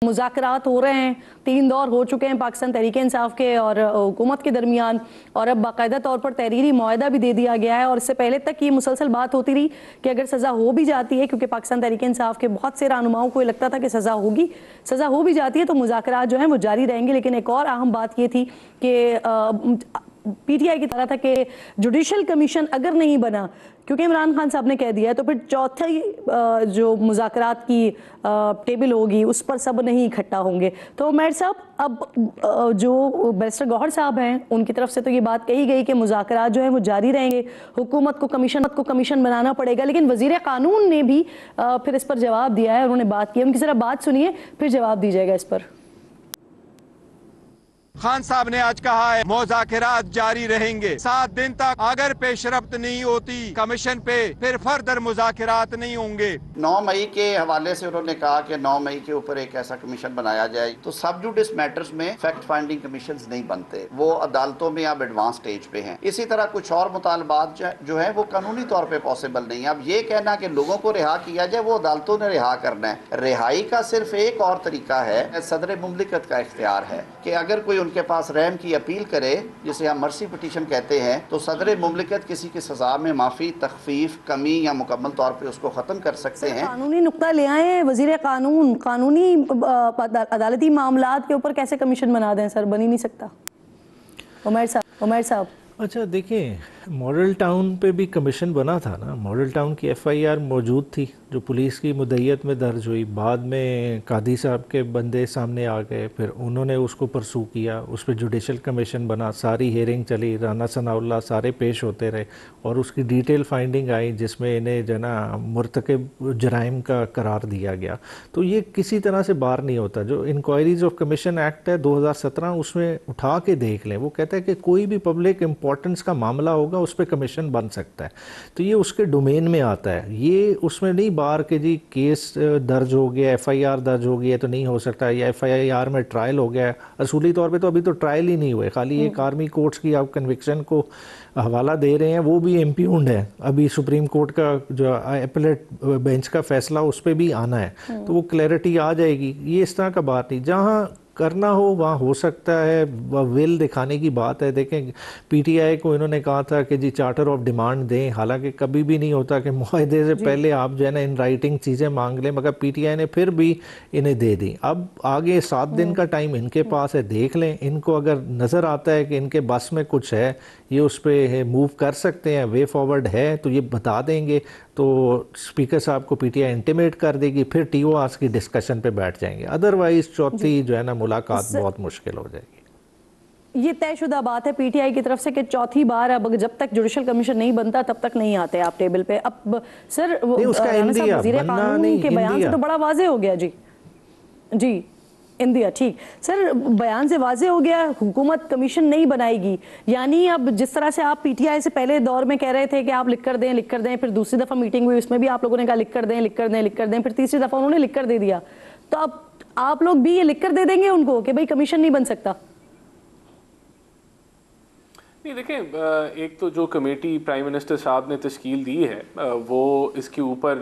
مذاکرات ہو رہے ہیں، 3 دور ہو چکے ہیں پاکستان تحریک انصاف کے اور حکومت کے درمیان، اور اب باقاعدہ طور پر تحریری معاہدہ بھی دے دیا گیا ہے، اور اس سے پہلے تک یہ مسلسل بات ہوتی رہی کہ اگر سزا ہو بھی جاتی ہے، کیونکہ پاکستان تحریک انصاف کے بہت سے رہنماؤں کو یہ لگتا تھا کہ سزا ہو بھی جاتی ہے تو مذاکرات جو ہیں وہ جاری رہیں گے، لیکن ایک اور اہم بات یہ تھی کہ پی ٹی آئی کی طرح تھا کہ جوڈیشل کمیشن اگر نہیں بنا، کیونکہ عمران خان صاحب نے کہہ دیا ہے، تو پھر چوتھی جو مذاکرات کی ٹیبل ہوگی اس پر سب نہیں اکٹھا ہوں گے۔ تو عمیر صاحب، اب جو بیرسٹر گوہر صاحب ہیں ان کی طرف سے تو یہ بات کہی گئی کہ مذاکرات جو ہیں وہ جاری رہیں گے، حکومت کو کمیشن بنانا پڑے گا، لیکن وزیر قانون نے بھی پھر اس پر جواب دیا ہے، انہوں نے بات کی، ان کی ذرا بات سنیے پھر جواب دیجیے گا اس پر۔ خان صاحب نے آج کہا ہے مذاکرات جاری رہیں گے 7 دن تک، اگر پیش رفت نہیں ہوتی کمیشن پہ پھر فردر مذاکرات نہیں ہوں گے۔ 9 مئی کے حوالے سے انہوں نے کہا کہ 9 مئی کے اوپر ایک ایسا کمیشن بنایا جائے، تو سب جوڈس میٹرز میں فیکٹ فائنڈنگ کمیشنز نہیں بنتے، وہ عدالتوں میں اب ایڈوانس سٹیج پہ ہیں۔ اسی طرح کچھ اور مطالبات جو ہیں وہ قانونی طور پہ پاسبل نہیں ہے۔ اب یہ کہنا کہ لوگوں کو رہا کیا جائے، وہ عدالتوں نے رہا کرنا ہے۔ رہائی کا صرف ایک اور طریقہ ہے، صدر مملکت کا اختیار ہے کہ اگر کوئی ان کے پاس رحم کی اپیل کرے، جسے ہم مرسی پٹیشن کہتے ہیں، تو صدر مملکت کسی کی سزا میں معافی، تخفیف، کمی یا مکمل طور پہ اس کو ختم کر سکتے ہیں۔ قانونی نقطہ لے آئیں وزیر قانون، قانونی عدالتی معاملات کے اوپر کیسے کمیشن بنا دیں سر؟ بن ہی نہیں سکتا۔ عمیر صاحب اچھا دیکھیں، ماڈل ٹاؤن پہ بھی کمیشن بنا تھا نا، ماڈل ٹاؤن کی ایف آئی آر موجود تھی جو پولیس کی مدعیت میں درج ہوئی، بعد میں قاضی صاحب کے بندے سامنے آ گئے، پھر انہوں نے اس کو پرسو کیا، اس پہ جوڈیشل کمیشن بنا، ساری ہیئرنگ چلی، رانا ثناء اللہ سارے پیش ہوتے رہے، اور اس کی ڈیٹیل فائنڈنگ آئی جس میں انہیں جو نا مرتکب جرائم کا قرار دیا گیا۔ تو یہ کسی طرح سے باہر نہیں ہوتا۔ جو انکوائریز آف کمیشن ایکٹ ہے 2017، اس میں اٹھا کے دیکھ لیں، وہ کہتا ہے کہ کوئی بھی پبلک امپورٹنس کا معاملہ ہوگا اس پہ کمیشن بن سکتا ہے، تو یہ اس کے ڈومین میں آتا ہے۔ یہ اس میں نہیں بار کہ جی کیس درج ہو گیا، ایف آئی آر درج ہو گیا تو نہیں ہو سکتا، یا ایف آئی آر میں ٹرائل ہو گیا ہے۔ اصولی طور پہ تو ابھی تو ٹرائل ہی نہیں ہوئے، خالی ایک آرمی کورٹس کی آپ کنوکشن کو حوالہ دے رہے ہیں، وہ بھی امپیونڈ ہے، ابھی سپریم کورٹ کا جو اپیلیٹ بینچ کا فیصلہ اس پہ بھی آنا ہے، تو وہ کلیئرٹی آ جائے گی۔ یہ اس طرح کا بات نہیں، جہاں کرنا ہو وہاں ہو سکتا ہے، ول دکھانے کی بات ہے۔ دیکھیں پی ٹی آئی کو انہوں نے کہا تھا کہ جی چارٹر آف ڈیمانڈ دیں، حالانکہ کبھی بھی نہیں ہوتا کہ معاہدے سے پہلے آپ جو ہے نا ان رائٹنگ چیزیں مانگ لیں، مگر پی ٹی آئی نے پھر بھی انہیں دے دی۔ اب آگے 7 دن کا ٹائم ان کے پاس ہے، دیکھ لیں، ان کو اگر نظر آتا ہے کہ ان کے بس میں کچھ ہے، یہ اس پہ موو کر سکتے ہیں، وے فارورڈ ہے تو یہ بتا دیں گے، تو اسپیکر صاحب کو پی ٹی آئی انٹیمیٹ کر دے گی، پھر ٹی او آرز کی ڈسکشن پہ بیٹھ جائیں گے، ادروائز چوتھی جو ہے نا ملاقات بہت مشکل ہو جائے گی۔ یہ طے شدہ بات ہے پی ٹی آئی کی طرف سے کہ چوتھی بار اب جب تک جوڈیشل کمیشن نہیں بنتا تب تک نہیں آتے آپ ٹیبل پہ۔ اب سر رانا صاحب وزیر قانون کے بیان سے تو بڑا واضح ہو گیا، جی اندیا ٹھیک سر، بیان سے واضح ہو گیا حکومت کمیشن نہیں بنائے گی، یعنی اب جس طرح سے آپ پی ٹی آئی سے پہلے دور میں کہہ رہے تھے کہ آپ لکھ کر دیں، پھر دوسری دفعہ میٹنگ ہوئی اس میں بھی آپ لوگوں نے کہا لکھ کر دیں، پھر تیسری دفعہ انہوں نے لکھ کر دے دیا، تو اب آپ لوگ بھی یہ لکھ کر دے دیں گے ان کو کہ بھئی کمیشن نہیں بن سکتا؟ نہیں دیکھیں، ایک تو جو کمیٹی پرائم منسٹر صاحب نے تشکیل دی ہے وہ اس کے اوپر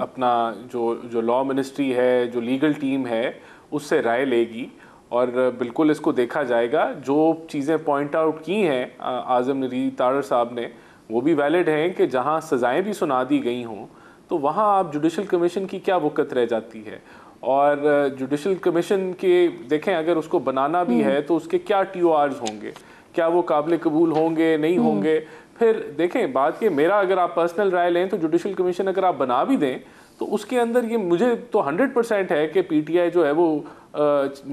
اپنا جو لا منسٹری ہے، جو لیگل ٹیم ہے، اس سے رائے لے گی، اور بالکل اس کو دیکھا جائے گا۔ جو چیزیں پوائنٹ آؤٹ کی ہیں اعظم ندیر تارڑ صاحب نے وہ بھی ویلڈ ہیں کہ جہاں سزائیں بھی سنا دی گئی ہوں تو وہاں آپ جوڈیشل کمیشن کی کیا وقت رہ جاتی ہے، اور جوڈیشل کمیشن کے دیکھیں اگر اس کو بنانا بھی ہے تو اس کے کیا ٹی او آرز ہوں گے، کیا وہ قابل قبول ہوں گے نہیں ہوں گے۔ پھر دیکھیں بات کہ میرا اگر آپ پرسنل رائے لیں تو جوڈیشل کمیشن اگر آپ بنا بھی دیں تو اس کے اندر یہ مجھے تو 100% ہے کہ پی ٹی آئی جو ہے وہ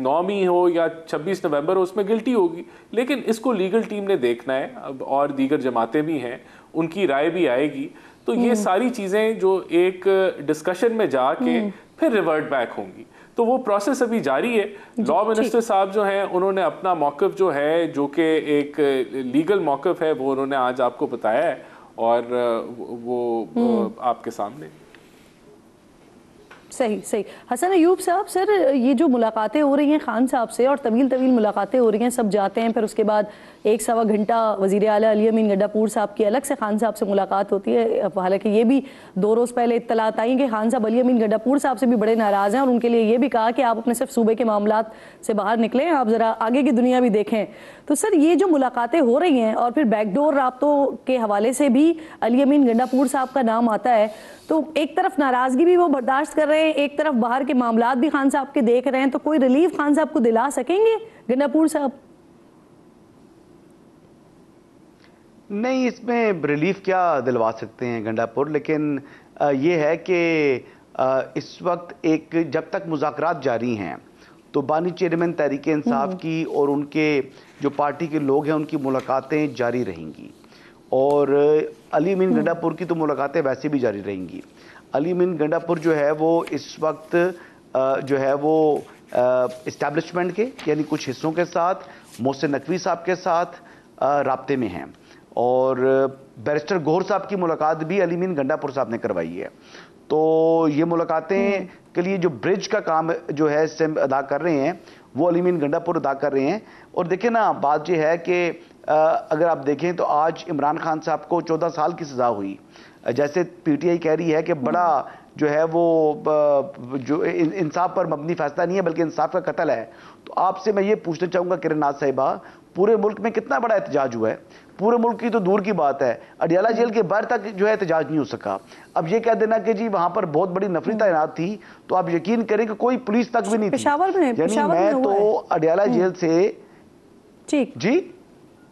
9 ہو یا 26 نومبر ہو اس میں گلٹی ہوگی، لیکن اس کو لیگل ٹیم نے دیکھنا ہے، اور دیگر جماعتیں بھی ہیں، ان کی رائے بھی آئے گی، تو یہ ساری چیزیں جو ایک ڈسکشن میں جا کے پھر ریورٹ بیک ہوں گی، تو وہ پروسیس ابھی جاری ہے۔ لا منسٹر صاحب جو ہیں انہوں نے اپنا موقف جو ہے، جو کہ ایک لیگل موقف ہے، وہ انہوں نے آج آپ کو بتایا ہے، اور وہ آپ کے سامنے صحیح صحیح. حسن ایوب صاحب, سر یہ جو ملاقاتیں ہو رہی ہیں خان صاحب سے, اور طویل ملاقاتیں ہو رہی ہیں, سب جاتے ہیں, پھر اس کے بعد 1-1.25 گھنٹہ وزیر اعلیٰ علی امین گڈا پور صاحب کی الگ سے خان صاحب سے ملاقات ہوتی ہے. حالانکہ یہ بھی 2 روز پہلے اطلاعات آئیں کہ خان صاحب علی امین گڈا پور صاحب سے بھی بڑے ناراض ہیں, اور ان کے لیے یہ بھی کہا کہ آپ اپنے صرف صوبے کے معاملات سے باہر نکلیں, آپ ذرا آگے کی دنیا بھی دیکھیں. تو سر یہ جو ملاقاتیں ہو رہی ہیں, اور پھر بیک ڈور رابطوں کے حوالے سے بھی علی امین گڈا پور صاحب کا نام آتا ہے, تو ایک طرف ناراضگی بھی وہ برداشت کر رہے ہیں, ایک طرف باہر کے معاملات بھی خان صاحب کے دیکھ رہے ہیں, تو کوئی ریلیف خان صاحب کو دلا سکیں گے گڈا پور صاحب؟ نہیں, اس میں ریلیف کیا دلوا سکتے ہیں گنڈا پور, لیکن یہ ہے کہ اس وقت ایک جب تک مذاکرات جاری ہیں تو بانی چیئرمین تحریک انصاف کی اور ان کے جو پارٹی کے لوگ ہیں ان کی ملاقاتیں جاری رہیں گی, اور علی امین گنڈا پور کی تو ملاقاتیں ویسے بھی جاری رہیں گی. علی امین گنڈا پور جو ہے وہ اس وقت جو ہے وہ اسٹیبلشمنٹ کے یعنی کچھ حصوں کے ساتھ محسن نقوی صاحب کے ساتھ رابطے میں ہیں, اور بیرسٹر گوہر صاحب کی ملاقات بھی علی امین گنڈا پور صاحب نے کروائی ہے. تو یہ ملاقاتیں کے لیے جو برج کا کام جو ہے اس سے ادا کر رہے ہیں وہ علی امین گنڈا پور ادا کر رہے ہیں. اور دیکھیں نا, بات یہ ہے کہ اگر آپ دیکھیں تو آج عمران خان صاحب کو 14 سال کی سزا ہوئی, جیسے پی ٹی آئی کہہ رہی ہے کہ بڑا جو ہے وہ جو انصاف پر مبنی فیصلہ نہیں ہے بلکہ انصاف کا قتل ہے. تو آپ سے میں یہ پوچھنا چاہوں گا کرن ناز صاحبہ, پورے ملک میں کتنا بڑا احتجاج ہوا ہے؟ پورے ملک کی تو دور کی بات ہے, اڈیالہ جیل کے باہر تک جو ہے احتجاج نہیں ہو سکا. اب یہ کہہ دینا کہ جی وہاں پر بہت بڑی نفری تعینات تھی, تو آپ یقین کریں کہ کوئی پولیس تک بھی نہیں تھی. یعنی میں تو اڈیالہ جیل سے جی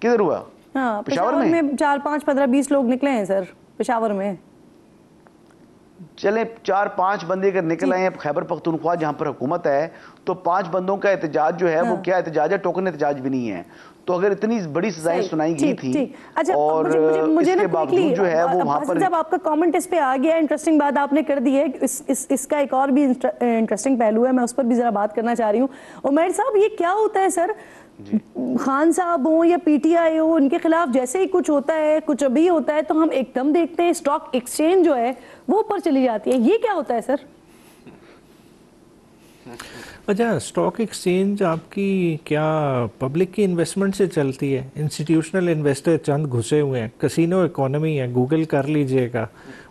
کدھر ہوا؟ ہاں, پشاور میں 4-5 15-20 لوگ نکلے ہیں سر پشاور میں. چلیں 4-5 بندے اگر نکل آئے ہیں خیبر پختونخوا جہاں پر حکومت ہے, تو 5 بندوں کا احتجاج جو ہے وہ کیا احتجاج ہے؟ ٹوکن احتجاج بھی نہیں ہے. تو اگر اتنی بڑی سزائیں سنائی گئی تھی اور اس کے باوجود جو ہے وہ وہاں پر, جب آپ کا کامنٹ اس پہ آ گیا, انٹرسٹنگ بات آپ نے کر دی ہے, اس کا ایک اور بھی انٹرسٹنگ پہلو ہے, میں اس پر بھی ذرا بات کرنا چاہ رہی ہوں. عمیر صاحب, یہ کیا ہوتا ہے سر, خان صاحب ہوں یا پی ٹی آئی ہو, ان کے خلاف جیسے ہی کچھ ہوتا ہے, کچھ ابھی ہوتا ہے, تو ہم ایک دم دیکھتے ہیں اسٹاک ایکسچینج جو ہے وہ اوپر چلی جاتی ہے. یہ کیا ہوتا ہے سر؟ اچھا, اسٹاک ایکسچینج آپ کی کیا پبلک کی انویسٹمنٹ سے چلتی ہے؟ انسٹیٹیوشنل انویسٹر چند گھسے ہوئے ہیں, کسینو اکانومی ہے, گوگل کر لیجئے گا,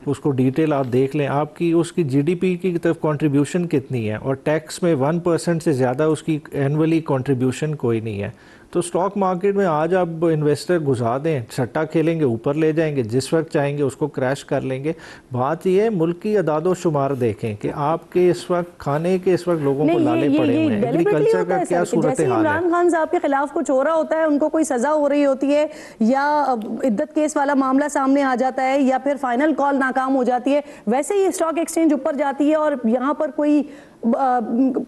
اس کو ڈیٹیل آپ دیکھ لیں. آپ کی اس کی جی ڈی پی کی طرف کنٹریبیوشن کتنی ہے, اور ٹیکس میں 1% سے زیادہ اس کی اینولی کنٹریبیوشن کوئی نہیں ہے. تو اسٹاک مارکیٹ میں آج آپ انویسٹر گھسا دیں, سٹا کھیلیں گے, اوپر لے جائیں گے, جس وقت چاہیں گے اس کو کریش کر لیں گے. بات یہ ہے ملک کی اعداد و شمار دیکھیں کہ آپ کے اس وقت کھانے کے اس وقت لوگوں کو لالے پڑے ہوئے ہیں, ایگریکلچر کا کیا صورت حال ہے. عمران خان صاحب کے خلاف کچھ ہو رہا ہوتا ہے, ان کو کوئی سزا ہو رہی ہوتی ہے, یا عدت کیس والا معاملہ سامنے آ جاتا ہے, یا پھر فائنل کال ناکام ہو جاتی ہے, ویسے ہی اسٹاک ایکسچینج اوپر جاتی ہے, اور یہاں پر کوئی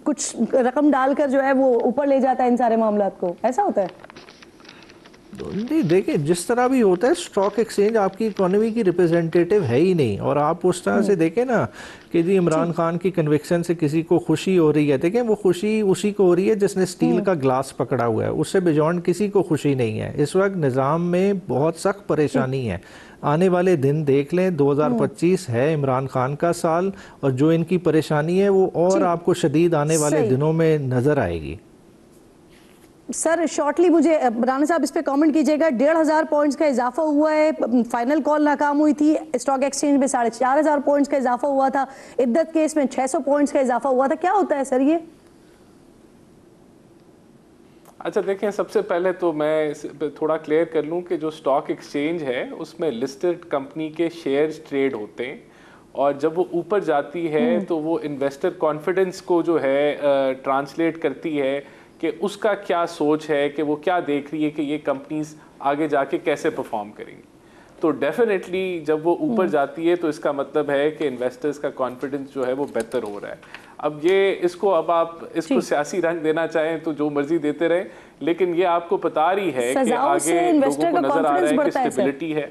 کچھ رقم ڈال کر جو ہے وہ اوپر لے جاتا ہے ان سارے معاملات کو, ایسا ہوتا ہے؟ دیکھیں, جس طرح بھی ہوتا ہے, اسٹاک ایکسچینج آپ کی اکانومی کی ریپرزینٹیٹیو ہے ہی نہیں. اور آپ اس طرح سے دیکھیں نا کہ جی عمران خان کی کنوکشن سے کسی کو خوشی ہو رہی ہے, دیکھیں وہ خوشی اسی کو ہو رہی ہے جس نے اسٹیل کا گلاس پکڑا ہوا ہے, اس سے بیجونڈ کسی کو خوشی نہیں ہے. اس وقت نظام میں بہت سخت پریشانی ہے. آنے والے دن دیکھ لیں, 2025 ہے عمران خان کا سال, اور جو ان کی پریشانی ہے وہ اور آپ کو شدید آنے والے دنوں میں نظر آئے گی. سر شارٹلی مجھے رانا صاحب اس پہ کامنٹ کیجئے گا. 1,500 پوائنٹس کا اضافہ ہوا ہے, فائنل کال ناکام ہوئی تھی, اسٹاک ایکسچینج میں 4,500 پوائنٹس کا اضافہ ہوا تھا, عدت کیس میں 600 پوائنٹس کا اضافہ ہوا تھا. کیا ہوتا ہے سر یہ؟ اچھا دیکھیں, سب سے پہلے تو میں تھوڑا کلیئر کر لوں کہ جو اسٹاک ایکسچینج ہے اس میں لسٹڈ کمپنی کے شیئرز ٹریڈ ہوتے ہیں, اور جب وہ اوپر جاتی ہے تو وہ انویسٹر کانفیڈنس کو جو ہے ٹرانسلیٹ کرتی ہے کہ اس کا کیا سوچ ہے, کہ وہ کیا دیکھ رہی ہے کہ یہ کمپنیز آگے جا کے کیسے پرفارم کریں گی. تو ڈیفینیٹلی جب وہ اوپر جاتی ہے تو اس کا مطلب ہے کہ انویسٹرز کا کانفیڈنس جو ہے وہ بہتر ہو رہا ہے. اب یہ اس کو کو سیاسی رنگ دینا چاہیں تو جو مرضی دیتے رہیں, لیکن یہ آپ کو بتا رہی ہے کہ آگے لوگوں کو نظر آ رہا ہے کہ اسٹیبلٹی ہے.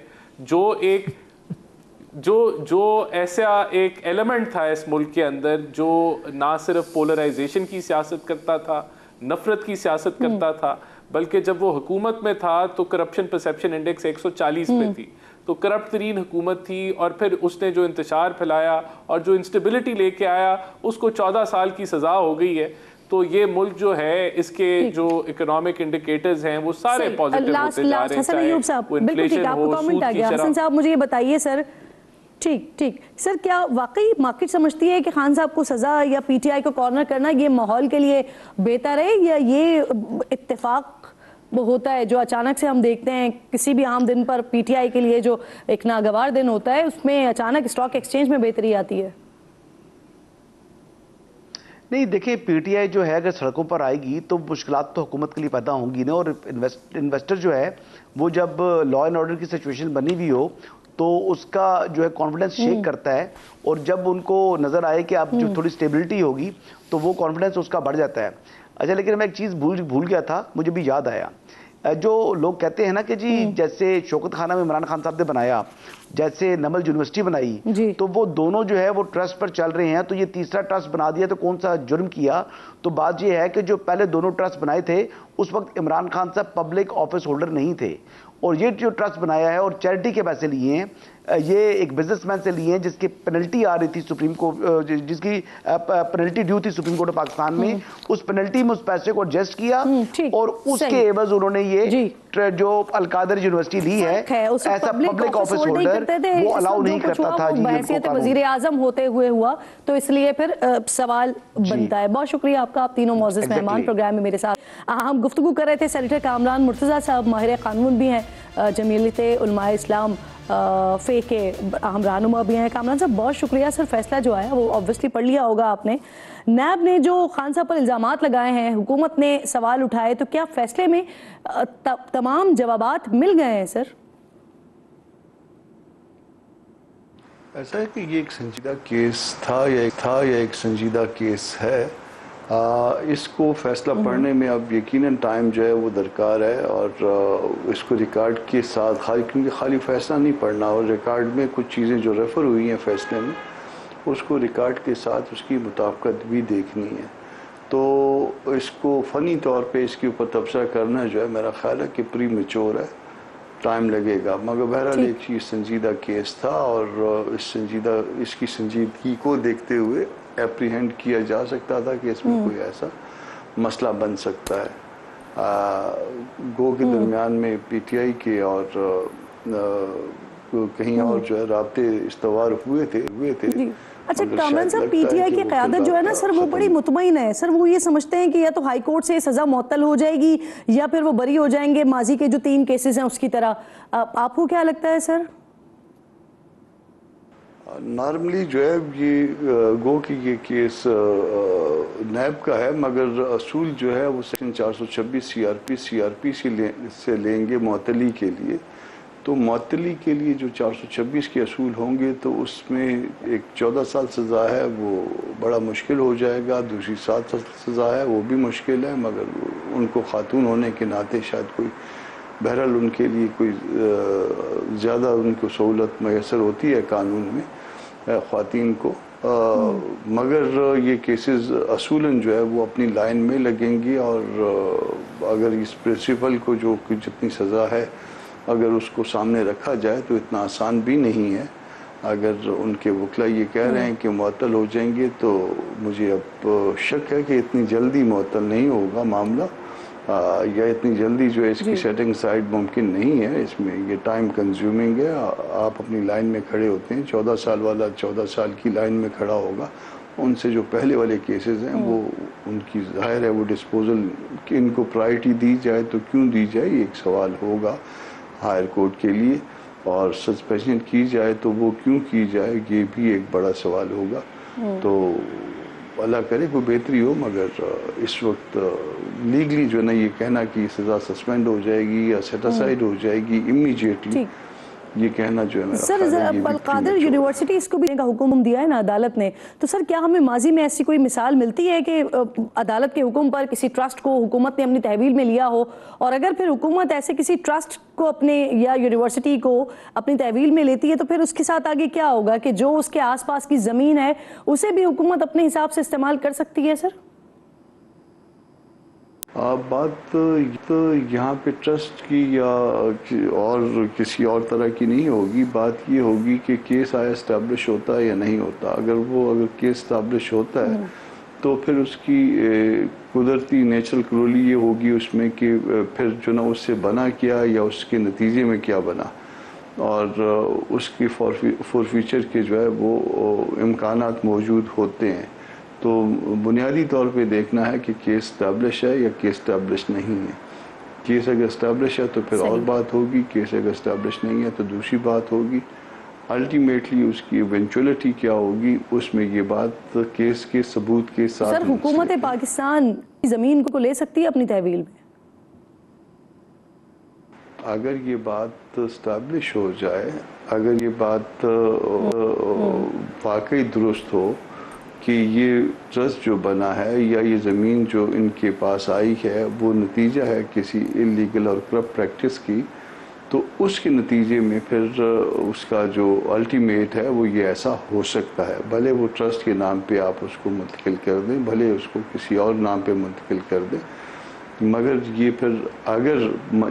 جو ایسا ایک ایلیمنٹ تھا اس ملک کے اندر جو نہ صرف پولرائزیشن کی سیاست کرتا تھا, نفرت کی سیاست کرتا تھا, بلکہ جب وہ حکومت میں تھا تو کرپشن پرسیپشن انڈیکس 140 پہ تھی. تو کرپٹ ترین حکومت تھی، اور پھر اس نے جو انتشار پھیلایا اور جو انسٹیبلٹی لے کے آیا اس کو 14 سال کی سزا ہو گئی ہے. تو یہ ملک جو ہے اس کے جو اکنامک انڈیکیٹرز ہیں وہ سارے پازیٹیو ہوتے جا رہے ہیں. حسن ایوب صاحب بالکل ٹھیک، آپ کو کامنٹ آ گیا. حسن صاحب مجھے یہ بتائیے سر، ٹھیک سر، کیا واقعی مارکیٹ سمجھتی ہے کہ خان صاحب کو سزا یا پی ٹی آئی کو کارنر کرنا یہ ماحول کے لیے بہتر ہے، یا یہ اتفاق ہوتا ہے جو اچانک سے ہم دیکھتے ہیں کسی بھی عام دن پر پی ٹی آئی کے لیے جو ایک ناگوار دن ہوتا ہے اس میں اچانک اسٹاک ایکسچینج میں بہتری آتی ہے؟ نہیں دیکھیں، پی ٹی آئی جو ہے اگر سڑکوں پر آئے گی تو مشکلات تو حکومت کے لیے پیدا ہوں گی نا، اور انویسٹر جو ہے وہ جب لا اینڈ آرڈر کی سچویشن بنی ہوئی ہو تو اس کا جو ہے کانفیڈنس شیک کرتا ہے، اور جب ان کو نظر آئے کہ اب جو تھوڑی سٹیبلٹی ہوگی تو وہ کانفیڈنس اس کا بڑھ جاتا ہے. اچھا، لیکن میں ایک چیز بھول گیا تھا، مجھے بھی یاد آیا. جو لوگ کہتے ہیں نا کہ جی جیسے شوکت خانہ میں عمران خان صاحب نے بنایا، جیسے نمل یونیورسٹی بنائی، تو وہ دونوں جو ہے وہ ٹرسٹ پر چل رہے ہیں، تو یہ تیسرا ٹرسٹ بنا دیا تو کون سا جرم کیا؟ تو بات یہ ہے کہ جو پہلے دونوں ٹرسٹ بنائے تھے اس وقت عمران خان صاحب پبلک آفس ہولڈر نہیں تھے، اور یہ جو ٹرسٹ بنایا ہے اور چیریٹی کے پیسے لیے ہیں، یہ ایک بزنس مین سے لیے ہیں جس کی پینلٹی آ رہی تھی سپریم کورٹ، جس کی پینلٹی ڈیو تھی سپریم کورٹ پاکستان میں، اس پینلٹی میں اس پیسے کو ایڈجسٹ کیا، اور اس کے عوض انہوں نے یہ جو القادر یونیورسٹی لی ہے ایسا پبلک آفس ہولڈر وہ الاؤ نہیں کرتا تھا. بحیثیت وزیر اعظم ہوتے ہوئے ہوا، تو اس لیے پھر سوال بنتا ہے. بہت شکریہ آپ کا، آپ تینوں معزز مہمان پروگرام میں میرے ساتھ. ہم گفتگو کر رہے تھے سینیٹر کامران مرتضیٰ صاحب، ماہر قانون بھی ہیں، جمعیت علماء اسلام فے کے اہم رہنما بھی ہیں. کامران صاحب بہت شکریہ. سر فیصلہ جو آیا وہ obviously پڑھ لیا ہوگا آپ نے. نیب نے جو خان صاحب پر الزامات لگائے ہیں، حکومت نے سوال اٹھائے، تو کیا فیصلے میں تمام جوابات مل گئے ہیں سر؟ ایسا ہے کہ یہ ایک سنجیدہ کیس تھا یا ایک سنجیدہ کیس ہے. اس کو فیصلہ پڑھنے میں اب یقیناً ٹائم جو ہے وہ درکار ہے، اور اس کو ریکارڈ کے ساتھ کیونکہ خالی فیصلہ نہیں پڑھنا، اور ریکارڈ میں کچھ چیزیں جو ریفر ہوئی ہیں فیصلے میں اس کو ریکارڈ کے ساتھ اس کی مطابقت بھی دیکھنی ہے. تو اس کو فنی طور پہ اس کے اوپر تبصرہ کرنا جو ہے میرا خیال ہے کہ پری میچور ہے، ٹائم لگے گا. مگر بہرحال ایک چیز سنجیدہ کیس تھا، اور اس کی سنجیدگی کو دیکھتے ہوئے اپریہینڈ کیا جا سکتا تھا کہ اس میں کوئی ایسا مسئلہ بن سکتا ہے. گو کے درمیان میں پی ٹی آئی کے اور کہیں اور جو ہے رابطے استوار ہوئے تھے. اچھا کامران صاحب، پی ٹی آئی کی قیادت جو ہے نا سر وہ بڑی مطمئن ہے سر. وہ یہ سمجھتے ہیں کہ یا تو ہائی کورٹ سے سزا معطل ہو جائے گی یا پھر وہ بری ہو جائیں گے، ماضی کے جو 3 کیسز ہیں اس کی طرح. آپ کو کیا لگتا ہے سر؟ نارملی جو ہے یہ گو کہ یہ کیس نیب کا ہے، مگر اصول جو ہے وہ سیکشن 426 سی آر پی سے لیں گے معطلی کے لیے. تو معطلی کے لیے جو 426 کے اصول ہوں گے تو اس میں ایک 14 سال سزا ہے، وہ بڑا مشکل ہو جائے گا. دوسری 7 سال سزا ہے، وہ بھی مشکل ہے، مگر ان کو خاتون ہونے کے ناطے شاید کوئی بہرحال ان کے لیے کوئی زیادہ ان کو سہولت میسر ہوتی ہے قانون میں خواتین کو. مگر یہ کیسز اصولاً جو ہے وہ اپنی لائن میں لگیں گی، اور اگر اس پرنسپل کو جو جتنی سزا ہے اگر اس کو سامنے رکھا جائے تو اتنا آسان بھی نہیں ہے. اگر ان کے وکلا یہ کہہ رہے ہیں کہ معطل ہو جائیں گے تو مجھے اب شک ہے کہ اتنی جلدی معطل نہیں ہوگا معاملہ، یا اتنی جلدی جو ہے اس کی سیٹنگ سائڈ ممکن نہیں ہے. اس میں یہ ٹائم کنزیومنگ ہے. آپ اپنی لائن میں کھڑے ہوتے ہیں، 14 سال والا 14 سال کی لائن میں کھڑا ہوگا. ان سے جو پہلے والے کیسز ہیں وہ ان کی ظاہر ہے وہ ڈسپوزل کہ ان کو پرائرٹی دی جائے تو کیوں دی جائے، یہ ایک سوال ہوگا ہائر کورٹ کے لیے. اور سسپینشن کی جائے تو وہ کیوں کی جائے، یہ بھی ایک بڑا سوال ہوگا. تو اللہ کرے کوئی بہتری ہو، مگر اس وقت لیگلی جو ہے نا یہ کہنا کہ سزا سسپینڈ ہو جائے گی یا سیٹ اسائڈ ہو جائے گی امیجیٹلی، یہ کہنا جو ہے سر القادر یونیورسٹی اس کو بھی کا حکم دیا ہے نا عدالت نے، تو سر کیا ہمیں ماضی میں ایسی کوئی مثال ملتی ہے کہ عدالت کے حکم پر کسی ٹرسٹ کو حکومت نے اپنی تحویل میں لیا ہو، اور اگر پھر حکومت ایسے کسی ٹرسٹ کو اپنے یا یونیورسٹی کو اپنی تحویل میں لیتی ہے تو پھر اس کے ساتھ آگے کیا ہوگا کہ جو اس کے آس پاس کی زمین ہے اسے بھی حکومت اپنے حساب سے استعمال کر سکتی ہے سر؟ بات تو یہاں پہ ٹرسٹ کی یا اور کسی اور طرح کی نہیں ہوگی. بات یہ ہوگی کہ کیس آیا اسٹیبلش ہوتا ہے یا نہیں ہوتا. اگر کیس اسٹیبلش ہوتا ہے تو پھر اس کی قدرتی نیچرل کرولی یہ ہوگی اس میں کہ پھر جو نا اس سے بنا کیا یا اس کے نتیجے میں کیا بنا, اور اس کی فور فیچر کے جو ہے وہ امکانات موجود ہوتے ہیں. تو بنیادی طور پہ دیکھنا ہے کہ کیس اسٹیبلش ہے یا کیس اسٹیبلش نہیں ہے. کیس اگر اسٹیبلش ہے تو پھر اور بات ہوگی, کیس اگر اسٹیبلش نہیں ہے تو دوسری بات ہوگی. الٹیمیٹلی اس کی ایونچولیٹی کیا ہوگی اس میں یہ بات کیس کے ثبوت کے ساتھ. سر, حکومت پاکستان زمین کو لے سکتی ہے اپنی تحویل میں؟ اگر یہ بات اسٹیبلش ہو جائے, اگر یہ بات واقعی درست ہو کہ یہ ٹرسٹ جو بنا ہے یا یہ زمین جو ان کے پاس آئی ہے وہ نتیجہ ہے کسی انلیگل اور کرپٹ پریکٹس کی, تو اس کے نتیجے میں پھر اس کا جو الٹیمیٹ ہے وہ یہ ایسا ہو سکتا ہے. بھلے وہ ٹرسٹ کے نام پہ آپ اس کو منتقل کر دیں, بھلے اس کو کسی اور نام پہ منتقل کر دیں, مگر یہ پھر اگر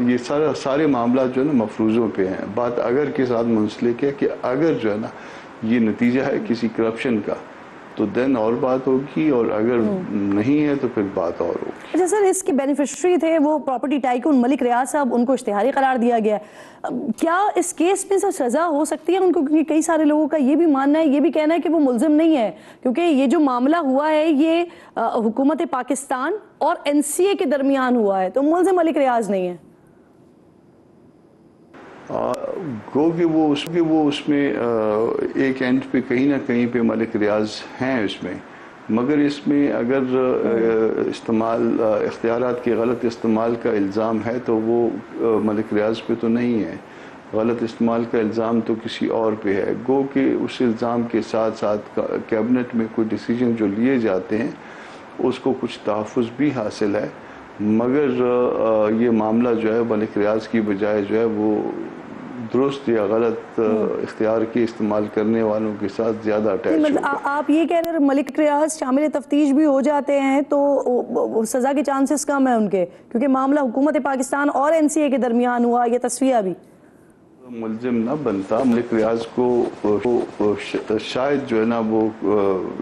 یہ سارے معاملات جو ہے نا مفروضوں پہ ہیں. بات اگر کے ساتھ منسلک ہے کہ اگر جو ہے نا یہ نتیجہ ہے کسی کرپشن کا تو دین اور بات ہوگی, اور اگر نہیں ہے تو پھر بات اور ہوگی. اچھا سر, اس کے بینیفیشری تھے وہ پراپرٹی ٹائکون ملک ریاض صاحب, ان کو اشتہاری قرار دیا گیا. کیا اس کیس میں سزا ہو سکتی ہے ان کو؟ کیونکہ کئی سارے لوگوں کا یہ بھی ماننا ہے, یہ بھی کہنا ہے کہ وہ ملزم نہیں ہے, کیونکہ یہ جو معاملہ ہوا ہے یہ حکومت پاکستان اور NCA کے درمیان ہوا ہے, تو ملزم ملک ریاض نہیں ہے. گو کہ وہ اس میں ایک اینڈ پہ کہیں نہ کہیں پہ ملک ریاض ہیں اس میں, مگر اس میں اگر اختیارات کے غلط استعمال کا الزام ہے تو وہ ملک ریاض پہ تو نہیں ہے. غلط استعمال کا الزام تو کسی اور پہ ہے. گو کہ اس الزام کے ساتھ ساتھ کیبنٹ میں کوئی ڈیسیجن جو لیے جاتے ہیں اس کو کچھ تحفظ بھی حاصل ہے, مگر یہ معاملہ جو ہے ملک ریاض کی بجائے جو ہے وہ درست یا غلط اختیار کے استعمال کرنے والوں کے ساتھ زیادہ اٹیچ ہوگا. مطلب آپ یہ کہہ رہے ہیں ملک ریاض شامل تفتیش بھی ہو جاتے ہیں تو سزا کے چانسز کم ہیں ان کے, کیونکہ معاملہ حکومت پاکستان اور NCA کے درمیان ہوا, یہ تصفیہ بھی ملزم نہ بنتا. ملک ریاض کو شاید جو ہے نا وہ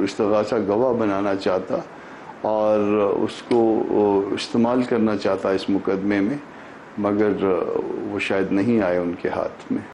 استغاثہ گواہ بنانا چاہتا اور اس کو استعمال کرنا چاہتا اس مقدمے میں, مگر وہ شاید نہیں آئے ان کے ہاتھ میں.